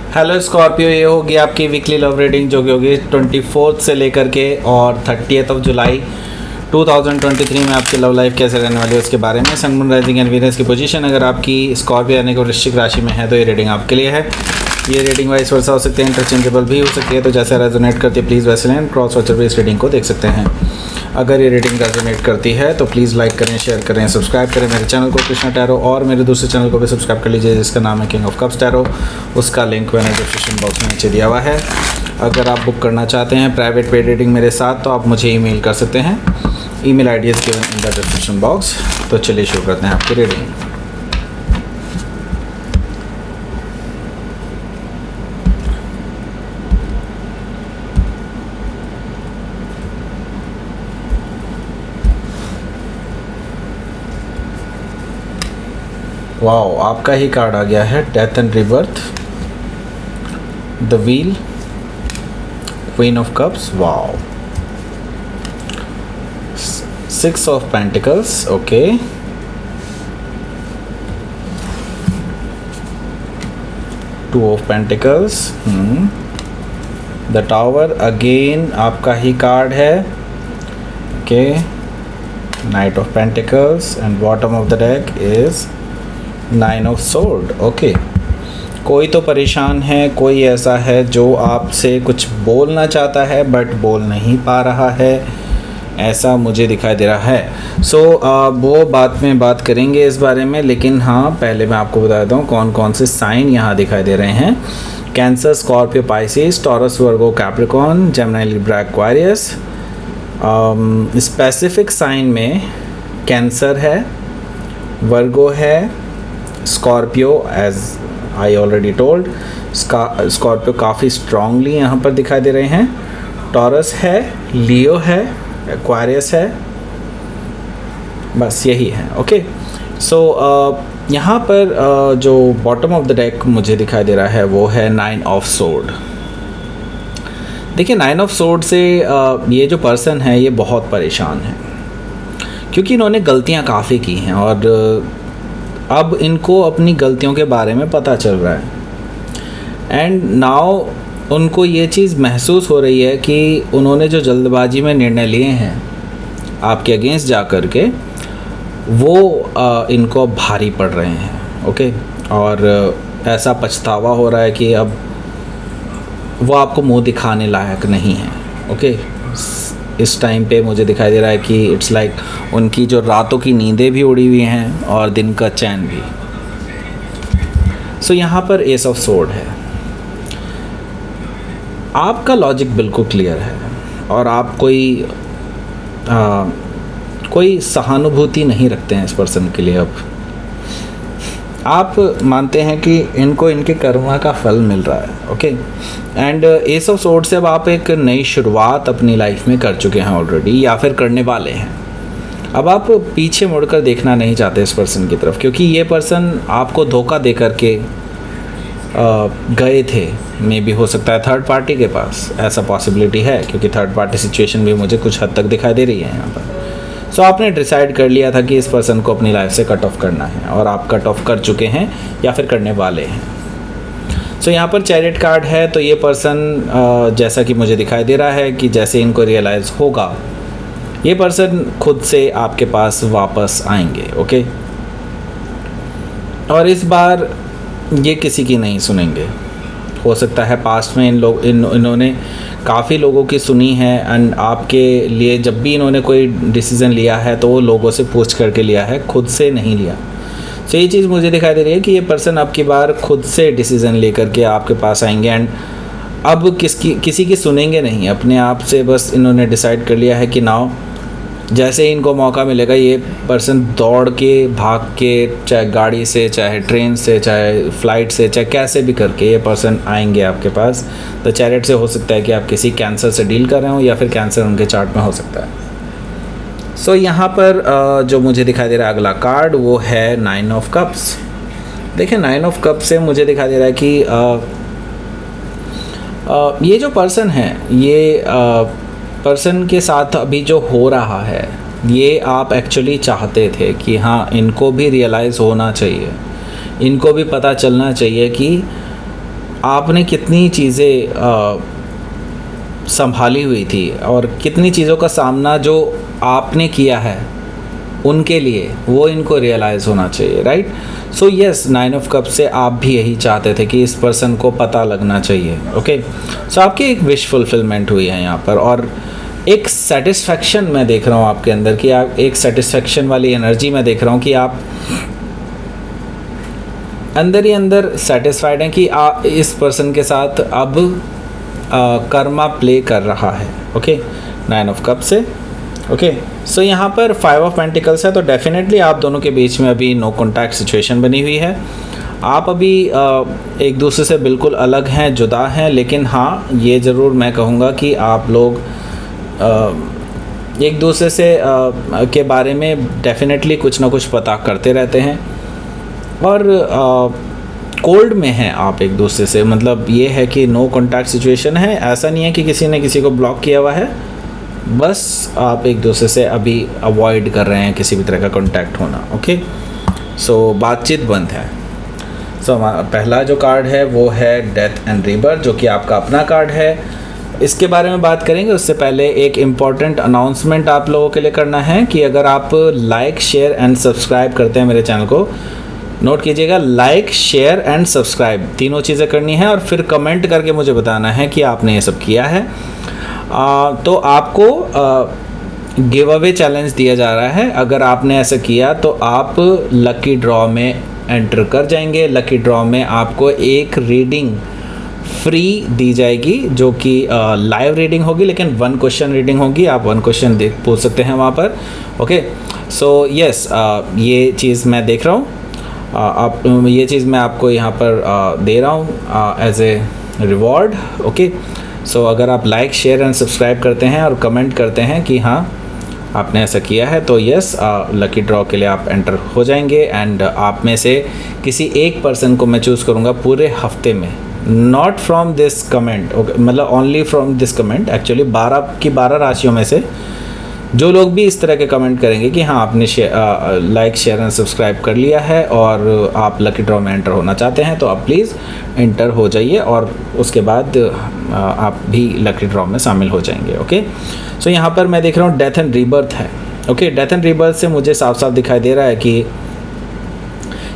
Hello Scorpio, ये होगी आपकी वीकली लव रीडिंग जो कि होगी 24 से लेकर के और 30 जुलाई 2023 में आपकी लव लाइफ कैसे रहने वाली है उसके बारे में। सन, मून, राइजिंग एंड वीनस की पोजीशन अगर आपकी स्कॉर्पियो यानी कि वृश्चिक राशि में है तो ये रीडिंग आपके लिए है। ये रीडिंग वाइस वर्सा हो सकती है, इंटरचेंजेबल भी हो सकती है, तो जैसे रेजोनेट करती है प्लीज़ वैसे लें। क्रॉस वॉचर भी इस रीडिंग को देख सकते हैं। अगर ये रीडिंग रेजोनेट करती है तो प्लीज़ लाइक करें, शेयर करें, सब्सक्राइब करें मेरे चैनल को कृष्णा टैरो, और मेरे दूसरे चैनल को भी सब्सक्राइब कर लीजिए जिसका नाम है किंग ऑफ कप्स टैरो। उसका लिंक मैंने डिस्क्रिप्शन बॉक्स में नीचे दिया हुआ है। अगर आप बुक करना चाहते हैं प्राइवेट पेड रीडिंग मेरे साथ तो आप मुझे ईमेल कर सकते हैं। Email ID is given in the description box. तो चलिए शुरू करते हैं आपकी रीडिंग। वाओ, आपका ही कार्ड आ गया है, death and rebirth, the wheel, queen of cups. Wow, 6 of pentacles, okay, two of pentacles, the tower, again आपका ही कार्ड है, okay, night of pentacles and bottom of the deck is 9 of sword. Okay, कोई तो परेशान है, कोई ऐसा है जो आपसे कुछ बोलना चाहता है बट बोल नहीं पा रहा है, ऐसा मुझे दिखाई दे रहा है। सो वो बात में बात करेंगे इस बारे में, लेकिन हाँ पहले मैं आपको बता देता हूँ कौन कौन से साइन यहाँ दिखाई दे रहे हैं। Cancer, Scorpio, Pisces, Taurus, Virgo, Capricorn, Gemini, Libra, Aquarius. Specific sign में कैंसर है, वर्गो है, Scorpio as I already told, Scorpio काफ़ी स्ट्रांगली यहाँ पर दिखाई दे रहे हैं, टॉरस है, लियो है, एक्वारियस है, बस यही है। ओके, सो यहाँ पर जो बॉटम ऑफ द डेक मुझे दिखाई दे रहा है वो है 9 ऑफ सोर्ड। देखिए 9 ऑफ सोर्ड से ये जो पर्सन है ये बहुत परेशान है क्योंकि इन्होंने गलतियाँ काफ़ी की हैं और अब इनको अपनी गलतियों के बारे में पता चल रहा है एंड नाउ उनको ये चीज़ महसूस हो रही है कि उन्होंने जो जल्दबाजी में निर्णय लिए हैं आपके अगेंस्ट जा कर के वो इनको अब भारी पड़ रहे हैं। ओके, और ऐसा पछतावा हो रहा है कि अब वो आपको मुंह दिखाने लायक नहीं है। ओके, इस टाइम पे मुझे दिखाई दे रहा है कि इट्स लाइक उनकी जो रातों की नींदें भी उड़ी हुई हैं और दिन का चैन भी। सो यहाँ पर एस ऑफ सोर्ड है। आपका लॉजिक बिल्कुल क्लियर है और आप कोई सहानुभूति नहीं रखते हैं इस पर्सन के लिए। अब आप मानते हैं कि इनको इनके कर्मा का फल मिल रहा है। Okay, and S of sword से अब आप एक नई शुरुआत अपनी लाइफ में कर चुके हैं ऑलरेडी या फिर करने वाले हैं। अब आप पीछे मुड़कर देखना नहीं चाहते इस पर्सन की तरफ क्योंकि ये पर्सन आपको धोखा दे करके गए थे। मे भी हो सकता है थर्ड पार्टी के पास, ऐसा पॉसिबिलिटी है क्योंकि थर्ड पार्टी सिचुएशन भी मुझे कुछ हद तक दिखाई दे रही है यहाँ पर। सो आपने डिसाइड कर लिया था कि इस पर्सन को अपनी लाइफ से कट ऑफ करना है और आप कट ऑफ कर चुके हैं या फिर करने वाले हैं। सो यहाँ पर चैरियट कार्ड है, तो ये पर्सन जैसा कि मुझे दिखाई दे रहा है कि जैसे इनको रियलाइज़ होगा ये पर्सन खुद से आपके पास वापस आएंगे। ओके, और इस बार ये किसी की नहीं सुनेंगे। हो सकता है पास्ट में इन्होंने काफ़ी लोगों की सुनी है एंड आपके लिए जब भी इन्होंने कोई डिसीज़न लिया है तो वो लोगों से पूछ करके लिया है, खुद से नहीं लिया। तो ये चीज़ मुझे दिखाई दे रही है कि ये पर्सन अब की बार खुद से डिसीज़न लेकर के आपके पास आएंगे एंड अब किसी की सुनेंगे नहीं, अपने आप से बस इन्होंने डिसाइड कर लिया है कि नाउ जैसे ही इनको मौका मिलेगा ये पर्सन दौड़ के भाग के, चाहे गाड़ी से, चाहे ट्रेन से, चाहे फ्लाइट से, चाहे कैसे भी करके ये पर्सन आएंगे आपके पास। तो चैरियट से हो सकता है कि आप किसी कैंसर से डील कर रहे हो या फिर कैंसर उनके चार्ट में हो सकता है। सो यहाँ पर जो मुझे दिखाई दे रहा है अगला कार्ड वो है 9 ऑफ कप्स। देखिए 9 ऑफ कप्स से मुझे दिखाई दे रहा है कि ये जो पर्सन है ये पर्सन के साथ अभी जो हो रहा है ये आप एक्चुअली चाहते थे कि हाँ इनको भी रियलाइज़ होना चाहिए, इनको भी पता चलना चाहिए कि आपने कितनी चीज़ें संभाली हुई थी और कितनी चीज़ों का सामना जो आपने किया है उनके लिए, वो इनको रियलाइज़ होना चाहिए, right. So yes, 9 of cup से आप भी यही चाहते थे कि इस पर्सन को पता लगना चाहिए, ओके। सो आपकी एक विश फुलफिलमेंट हुई है यहाँ पर, और एक सेटिस्फैक्शन मैं देख रहा हूँ आपके अंदर कि आप एक सेटिस्फैक्शन वाली एनर्जी मैं देख रहा हूँ कि आप अंदर ही अंदर सेटिस्फाइड हैं कि आप इस पर्सन के साथ अब कर्मा प्ले कर रहा है, ओके। 9 ऑफ कप से, ओके। सो यहाँ पर 5 ऑफ पेंटिकल्स है, तो डेफिनेटली आप दोनों के बीच में अभी नो कॉन्टैक्ट सिचुएशन बनी हुई है। आप अभी एक दूसरे से बिल्कुल अलग हैं, जुदा हैं, लेकिन हाँ ये ज़रूर मैं कहूँगा कि आप लोग एक दूसरे से के बारे में डेफिनेटली कुछ ना कुछ पता करते रहते हैं, और कोल्ड में हैं आप एक दूसरे से। मतलब ये है कि नो कॉन्टैक्ट सिचुएशन है, ऐसा नहीं है कि किसी ने किसी को ब्लॉक किया हुआ है, बस आप एक दूसरे से अभी अवॉइड कर रहे हैं किसी भी तरह का कांटेक्ट होना, ओके। सो बातचीत बंद है। सो पहला जो कार्ड है वो है डेथ एंड रीबर्थ, जो कि आपका अपना कार्ड है। इसके बारे में बात करेंगे उससे पहले एक इम्पॉर्टेंट अनाउंसमेंट आप लोगों के लिए करना है कि अगर आप लाइक, शेयर एंड सब्सक्राइब करते हैं मेरे चैनल को, नोट कीजिएगा, लाइक, शेयर एंड सब्सक्राइब तीनों चीज़ें करनी है, और फिर कमेंट करके मुझे बताना है कि आपने ये सब किया है। तो आपको गिव अवे चैलेंज दिया जा रहा है। अगर आपने ऐसा किया तो आप लकी ड्रॉ में एंटर कर जाएंगे। लकी ड्रॉ में आपको एक रीडिंग फ्री दी जाएगी, जो कि लाइव रीडिंग होगी, लेकिन 1 क्वेश्चन रीडिंग होगी। आप 1 क्वेश्चन पूछ सकते हैं वहाँ पर, ओके। सो यस, ये चीज़ मैं देख रहा हूँ, आप ये चीज़ मैं आपको यहाँ पर दे रहा हूँ एज ए रिवॉर्ड, ओके। सो अगर आप लाइक, शेयर एंड सब्सक्राइब करते हैं और कमेंट करते हैं कि हाँ आपने ऐसा किया है, तो यस, लकी ड्रॉ के लिए आप एंटर हो जाएंगे। एंड आप में से किसी एक पर्सन को मैं चूज़ करूँगा पूरे हफ्ते में, not from this comment, okay, मतलब only from this comment, actually 12 की 12 राशियों में से जो लोग भी इस तरह के कमेंट करेंगे कि हाँ आपने लाइक, शेयर एंड सब्सक्राइब कर लिया है और आप लकी ड्रॉ में एंटर होना चाहते हैं, तो आप प्लीज़ एंटर हो जाइए, और उसके बाद आप भी लकी ड्रॉ में शामिल हो जाएंगे, ओके। सो यहाँ पर मैं देख रहा हूँ डेथ एंड रीबर्थ है, ओके। डेथ एंड रीबर्थ से मुझे साफ साफ दिखाई दे रहा है कि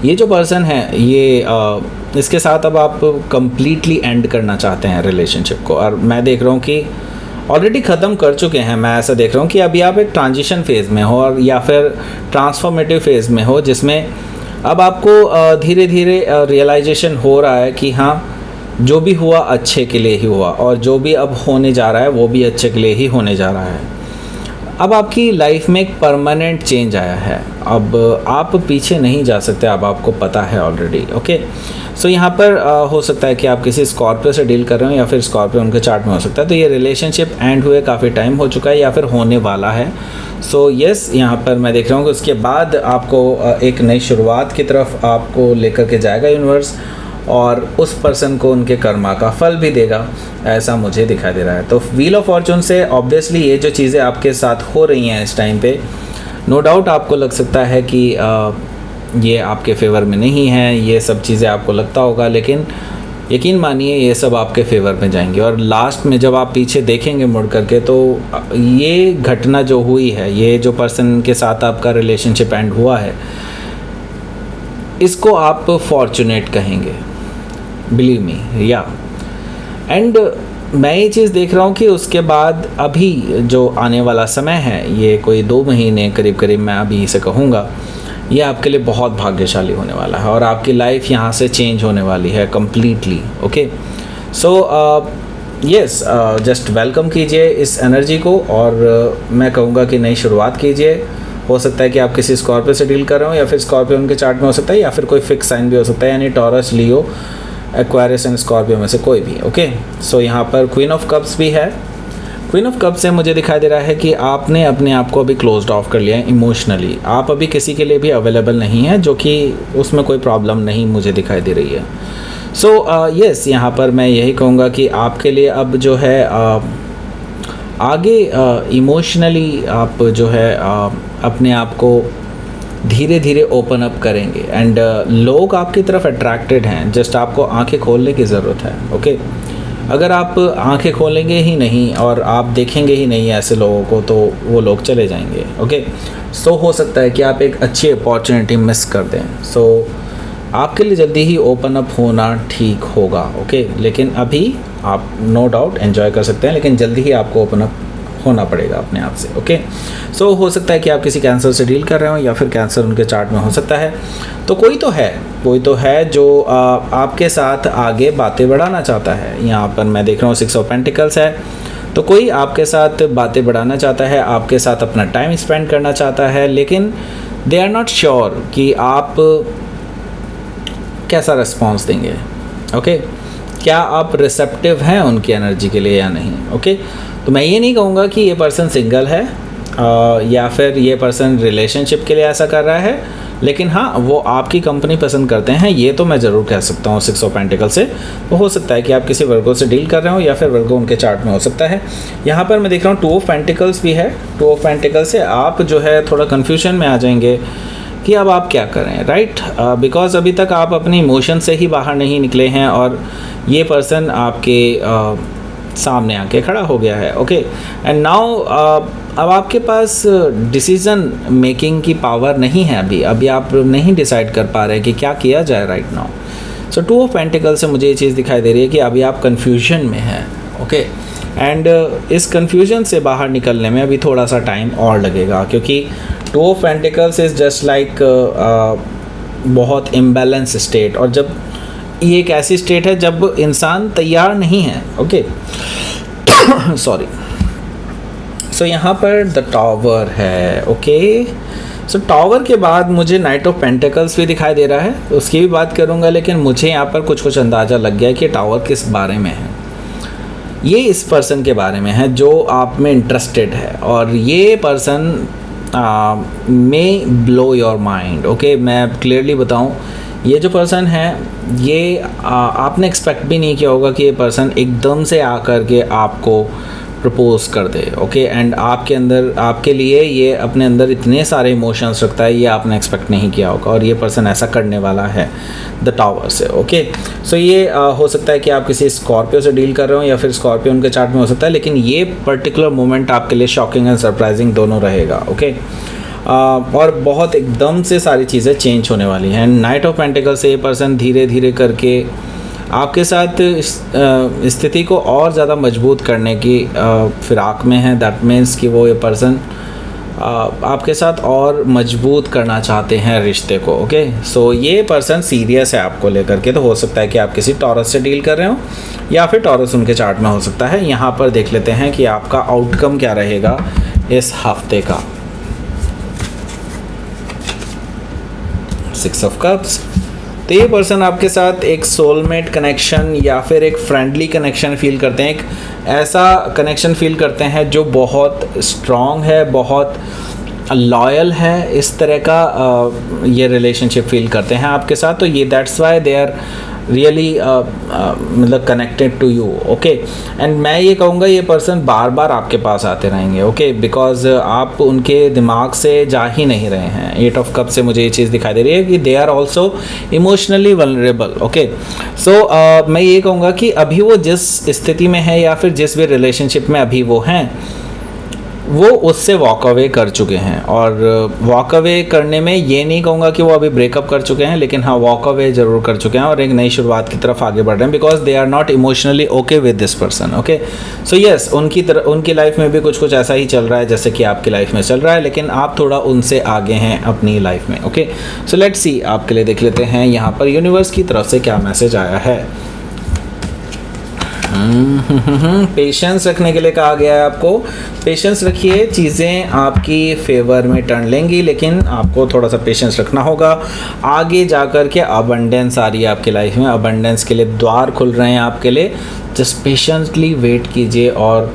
ये जो पर्सन है ये इसके साथ अब आप कंप्लीटली एंड करना चाहते हैं रिलेशनशिप को, और मैं देख रहा हूँ कि ऑलरेडी ख़त्म कर चुके हैं। मैं ऐसा देख रहा हूँ कि अभी आप एक ट्रांजिशन फेज़ में हो, और या फिर ट्रांसफॉर्मेटिव फेज़ में हो, जिसमें अब आपको धीरे धीरे रियलाइजेशन हो रहा है कि हाँ जो भी हुआ अच्छे के लिए ही हुआ, और जो भी अब होने जा रहा है वो भी अच्छे के लिए ही होने जा रहा है। अब आपकी लाइफ में एक परमानेंट चेंज आया है, अब आप पीछे नहीं जा सकते, अब आपको पता है ऑलरेडी, ओके। सो यहाँ पर हो सकता है कि आप किसी स्कॉर्पियो से डील कर रहे हो, या फिर स्कॉर्पियो उनके चार्ट में हो सकता है, तो ये रिलेशनशिप एंड हुए काफ़ी टाइम हो चुका है या फिर होने वाला है। सो यस, यहाँ पर मैं देख रहा हूँ कि उसके बाद आपको एक नई शुरुआत की तरफ आपको लेकर के जाएगा यूनिवर्स, और उस पर्सन को उनके कर्मा का फल भी देगा, ऐसा मुझे दिखाई दे रहा है। तो व्हील ऑफ फॉर्चून से ऑब्वियसली ये जो चीज़ें आपके साथ हो रही हैं इस टाइम पे, नो डाउट आपको लग सकता है कि ये आपके फेवर में नहीं है, ये सब चीज़ें आपको लगता होगा, लेकिन यकीन मानिए ये सब आपके फेवर में जाएंगे, और लास्ट में जब आप पीछे देखेंगे मुड़ करके, तो ये घटना जो हुई है, ये जो पर्सन के साथ आपका रिलेशनशिप एंड हुआ है, इसको आप फॉर्चुनेट कहेंगे, बिलीव मी, या। एंड मैं ये चीज़ देख रहा हूँ कि उसके बाद अभी जो आने वाला समय है, ये कोई 2 महीने करीब करीब मैं अभी इसे कहूँगा, ये आपके लिए बहुत भाग्यशाली होने वाला है, और आपकी लाइफ यहाँ से चेंज होने वाली है completely, okay. So yes, just welcome कीजिए इस एनर्जी को, और मैं कहूँगा कि नई शुरुआत कीजिए। हो सकता है कि आप किसी स्कॉर्पियो से डील कर रहे हो, या फिर स्कॉर्पियो उनके चार्ट में हो सकता है, या फिर कोई फिक्स साइन भी हो सकता है, यानी taurus, Leo, Aquarius and Scorpio में से कोई भी, ओके। सो यहाँ पर क्वीन ऑफ कप्स भी है। क्वीन ऑफ कप्स से मुझे दिखाई दे रहा है कि आपने अपने आप को अभी क्लोज्ड ऑफ कर लिया है इमोशनली, आप अभी किसी के लिए भी अवेलेबल नहीं है, जो कि उसमें कोई प्रॉब्लम नहीं मुझे दिखाई दे रही है। सो यस, यहाँ पर मैं यही कहूँगा कि आपके लिए अब जो है आगे इमोशनली आप जो है अपने आप को धीरे धीरे ओपन अप करेंगे एंड लोग आपकी तरफ अट्रैक्टेड हैं, जस्ट आपको आंखें खोलने की ज़रूरत है। ओके, अगर आप आंखें खोलेंगे ही नहीं और आप देखेंगे ही नहीं ऐसे लोगों को, तो वो लोग चले जाएंगे। ओके, सो हो सकता है कि आप एक अच्छी अपॉर्चुनिटी मिस कर दें। सो आपके लिए जल्दी ही ओपन अप होना ठीक होगा। ओके, लेकिन अभी आप नो डाउट एंजॉय कर सकते हैं, लेकिन जल्दी ही आपको ओपन अप होना पड़ेगा अपने आप से। ओके, सो हो सकता है कि आप किसी कैंसर से डील कर रहे हो या फिर कैंसर उनके चार्ट में हो सकता है। तो कोई तो है जो आपके साथ आगे बातें बढ़ाना चाहता है। यहाँ पर मैं देख रहा हूँ 6 ऑफ पेंटिकल्स है, तो कोई आपके साथ बातें बढ़ाना चाहता है, आपके साथ अपना टाइम स्पेंड करना चाहता है, लेकिन दे आर नॉट श्योर कि आप कैसा रिस्पॉन्स देंगे। ओके, क्या आप रिसेप्टिव हैं उनकी एनर्जी के लिए या नहीं। ओके, तो मैं ये नहीं कहूँगा कि ये पर्सन सिंगल है या फिर ये पर्सन रिलेशनशिप के लिए ऐसा कर रहा है, लेकिन हाँ, वो आपकी कंपनी पसंद करते हैं, ये तो मैं ज़रूर कह सकता हूँ 6 ऑफ पेंटिकल से। वो हो सकता है कि आप किसी वर्गो से डील कर रहे हो या फिर वर्गो उनके चार्ट में हो सकता है। यहाँ पर मैं देख रहा हूँ 2 ऑफ पेंटिकल्स भी है। 2 ऑफ पेंटिकल से आप जो है थोड़ा कन्फ्यूजन में आ जाएंगे कि अब आप क्या करें, राइट, बिकॉज अभी तक आप अपने इमोशन से ही बाहर नहीं निकले हैं और ये पर्सन आपके सामने आके खड़ा हो गया है। ओके, एंड नाउ अब आपके पास डिसीज़न मेकिंग की पावर नहीं है। अभी आप नहीं डिसाइड कर पा रहे कि क्या किया जाए right now. So 2 of pentacle से मुझे ये चीज़ दिखाई दे रही है कि अभी आप कन्फ्यूजन में हैं। ओके, एंड इस कन्फ्यूजन से बाहर निकलने में अभी थोड़ा सा टाइम और लगेगा, क्योंकि 2 of pentacles is just like बहुत इम्बैलेंस स्टेट, और जब ये एक ऐसी स्टेट है जब इंसान तैयार नहीं है। Okay, sorry. सो यहाँ पर द टावर है। ओके, सो टावर के बाद मुझे नाइट ऑफ पेंटिकल्स भी दिखाई दे रहा है, उसकी भी बात करूँगा, लेकिन मुझे यहाँ पर कुछ अंदाज़ा लग गया है कि टावर किस बारे में है। ये इस पर्सन के बारे में है जो आप में इंटरेस्टेड है, और ये person may blow your mind. Okay, मैं क्लियरली बताऊँ, ये जो पर्सन है ये आपने एक्सपेक्ट भी नहीं किया होगा कि ये पर्सन एकदम से आकर के आपको प्रपोज कर दे। ओके, एंड आपके लिए ये अपने अंदर इतने सारे इमोशंस रखता है, ये आपने एक्सपेक्ट नहीं किया होगा, और ये पर्सन ऐसा करने वाला है द टावर से। ओके, सो ये हो सकता है कि आप किसी स्कॉर्पियो से डील कर रहे हो या फिर स्कॉर्पियो उनके चार्ट में हो सकता है, लेकिन ये पर्टिकुलर मोमेंट आपके लिए शॉकिंग एंड सरप्राइजिंग दोनों रहेगा। ओके, और बहुत एकदम से सारी चीज़ें चेंज होने वाली हैं। नाइट ऑफ पेंटिकल से ये पर्सन धीरे धीरे करके आपके साथ स्थिति को और ज़्यादा मजबूत करने की फिराक में है। दैट मीन्स कि वो ये पर्सन आपके साथ और मजबूत करना चाहते हैं रिश्ते को। ओके, सो ये पर्सन सीरियस है आपको लेकर के, तो हो सकता है कि आप किसी टॉरस से डील कर रहे हो या फिर टॉरस उनके चार्ट में हो सकता है। यहाँ पर देख लेते हैं कि आपका आउटकम क्या रहेगा इस हफ्ते का। 6 ऑफ कप्स, तो ये पर्सन आपके साथ एक सोलमेट कनेक्शन या फिर एक फ्रेंडली कनेक्शन फील करते हैं, एक ऐसा कनेक्शन फील करते हैं जो बहुत स्ट्रॉन्ग है, बहुत लॉयल है, इस तरह का ये रिलेशनशिप फील करते हैं आपके साथ। तो ये that's why they are really मतलब connected to you. Okay, and मैं ये कहूँगा ये पर्सन बार बार आपके पास आते रहेंगे। ओके, बिकॉज आप उनके दिमाग से जा ही नहीं रहे हैं। 8 ऑफ कप से मुझे ये चीज़ दिखाई दे रही है कि they are also emotionally vulnerable. Okay, so मैं ये कहूँगा कि अभी वो जिस स्थिति में है या फिर जिस भी रिलेशनशिप में अभी वो हैं, वो उससे वॉक अवे कर चुके हैं। और वॉक अवे करने में ये नहीं कहूँगा कि वो अभी ब्रेकअप कर चुके हैं, लेकिन हाँ, वॉक अवे ज़रूर कर चुके हैं और एक नई शुरुआत की तरफ आगे बढ़ रहे हैं, because they are not emotionally okay with this person. Okay, so yes, उनकी लाइफ में भी कुछ ऐसा ही चल रहा है जैसे कि आपकी लाइफ में चल रहा है, लेकिन आप थोड़ा उनसे आगे हैं अपनी लाइफ में। ओके, सो लेट्स सी, आपके लिए देख लेते हैं यहाँ पर यूनिवर्स की तरफ से क्या मैसेज आया है। पेशेंस रखने के लिए कहा गया है आपको। पेशेंस रखिए, चीज़ें आपकी फेवर में टर्न लेंगी, लेकिन आपको थोड़ा सा पेशेंस रखना होगा। आगे जाकर के अबंडेंस आ रही है आपकी लाइफ में, अबंडेंस के लिए द्वार खुल रहे हैं आपके लिए। जस्ट पेशेंटली वेट कीजिए और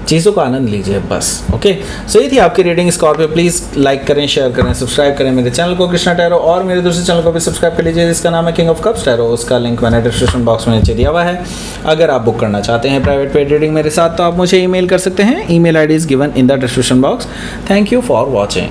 चीज़ों का आनंद लीजिए बस। ओके, सो ये थी आपकी रीडिंग स्कॉर्पियो। प्लीज़ लाइक करें, शेयर करें, सब्सक्राइब करें मेरे चैनल को कृष्णा टैरो, और मेरे दूसरे चैनल को भी सब्सक्राइब कर लीजिए जिसका नाम है किंग ऑफ कप्स टैरो। उसका लिंक मैंने डिस्क्रिप्शन बॉक्स में नीचे दिया हुआ है। अगर आप बुक करना चाहते हैं प्राइवेट पेड रीडिंग मेरे साथ, तो आप मुझे ईमेल कर सकते हैं। Email ID is given in the description box. Thank you for watching.